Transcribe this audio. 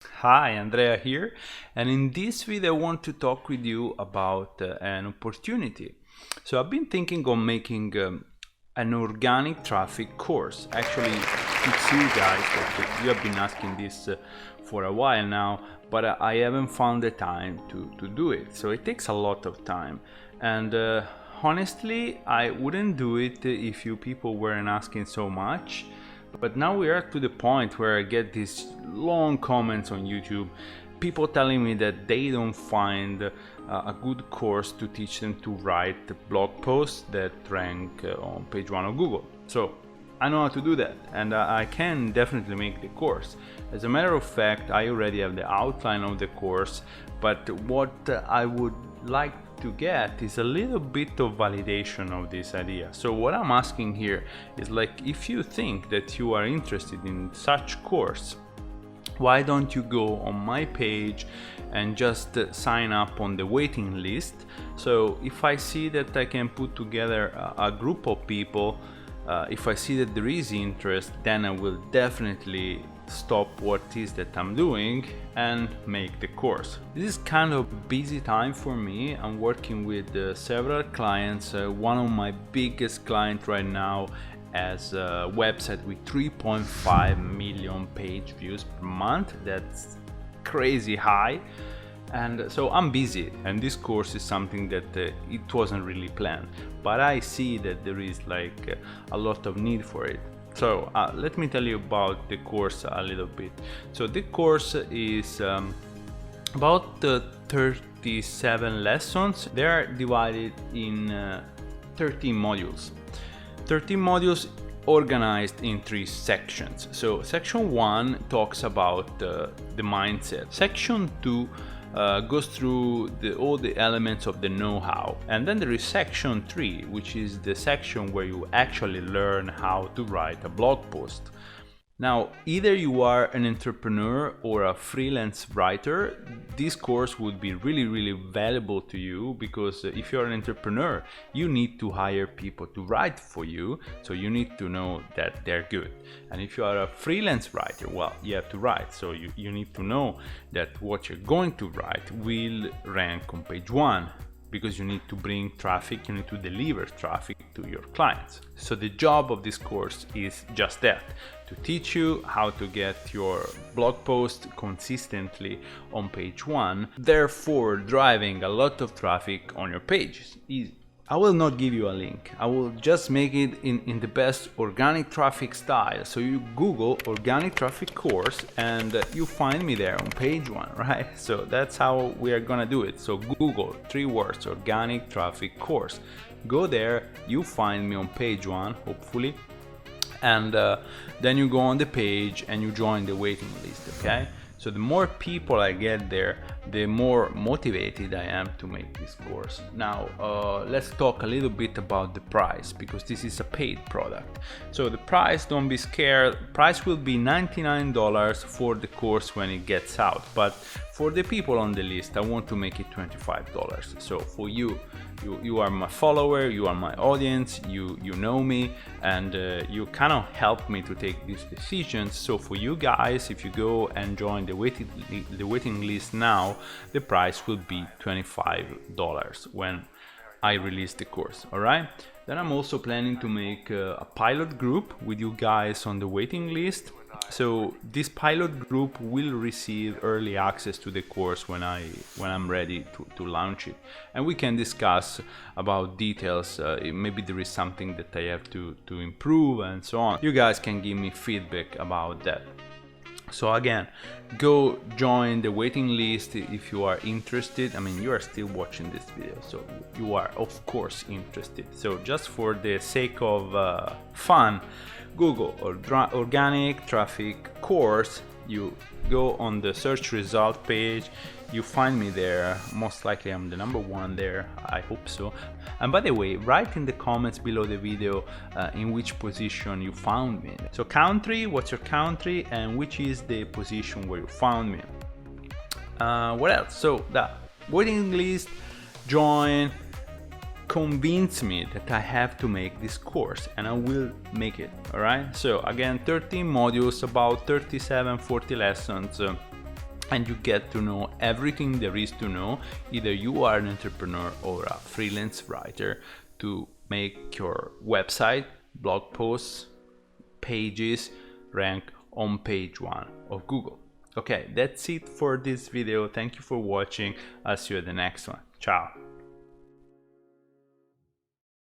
Hi, Andrea here, and in this video I want to talk with you about an opportunity. So I've been thinking of making an organic traffic course. Actually, it's you guys that you have been asking this for a while now, but I haven't found the time to do it. So it takes a lot of time, and honestly, I wouldn't do it if you people weren't asking so much. But now we are to the point where I get these long comments on YouTube, people telling me that they don't find a good course to teach them to write blog posts that rank on page one of Google. So I know how to do that, and I can definitely make the course. As a matter of fact, I already have the outline of the course, but what I would like to get is a little bit of validation of this idea. So what I'm asking here is, like, if you think that you are interested in such course, why don't you go on my page and just sign up on the waiting list? So if I see that I can put together a group of people, if I see that there is interest, then I will definitely stop what it is that I'm doing and make the course. This is kind of busy time for me. I'm working with several clients. One of my biggest clients right now has a website with 3.5 million page views per month. That's crazy high. And so I'm busy, and this course is something that it wasn't really planned, but I see that there is a lot of need for it. So let me tell you about the course a little bit. So the course is about 37 lessons. They are divided in 13 modules. 13 modules organized in 3 sections. So section 1 talks about the mindset. Section 2 goes through all the elements of the know-how, and then there is section 3, which is the section where you actually learn how to write a blog post. Now, either you are an entrepreneur or a freelance writer, this course would be really valuable to you, because if you're an entrepreneur, you need to hire people to write for you, so you need to know that they're good. And if you are a freelance writer, well, you have to write, so you need to know that what you're going to write will rank on page 1. Because you need to bring traffic, you need to deliver traffic to your clients. So the job of this course is just that, to teach you how to get your blog post consistently on page 1, therefore driving a lot of traffic on your pages. Easy. I will not give you a link. I will just make it in the best organic traffic style. So you Google organic traffic course and you find me there on page 1, right? So that's how we are gonna do it. So Google 3 words, organic traffic course. Go there, you find me on page 1, hopefully. And then you go on the page and you join the waiting list, okay? So the more people I get there, the more motivated I am to make this course. Now, let's talk a little bit about the price, because this is a paid product. So the price, don't be scared, price will be $99 for the course when it gets out. But for the people on the list, I want to make it $25. So for you are my follower, you are my audience, you know me, and you kind of help me to take these decisions. So for you guys, if you go and join the waiting list now, the price will be $25 when I release the course. All right. Then I'm also planning to make a pilot group with you guys on the waiting list. So this pilot group will receive early access to the course when I'm ready to launch it, and we can discuss about details. Maybe there is something that I have to improve and so on. You guys can give me feedback about that. So again, go join the waiting list if you are interested. I mean, you are still watching this video, so you are of course interested. So just for the sake of fun, Google organic traffic course, you go on the search result page, you find me there. Most likely I'm the number 1 there, I hope so. And by the way, write in the comments below the video in which position you found me. So country, what's your country, and which is the position where you found me. What else? So the waiting list, join, convince me that I have to make this course, and I will make it. All right. So again, 13 modules, about 37-40 lessons. and you get to know everything there is to know, either you are an entrepreneur or a freelance writer, to make your website, blog posts, pages rank on page 1 of Google. Okay, that's it for this video. Thank you for watching. I'll see you at the next one. Ciao.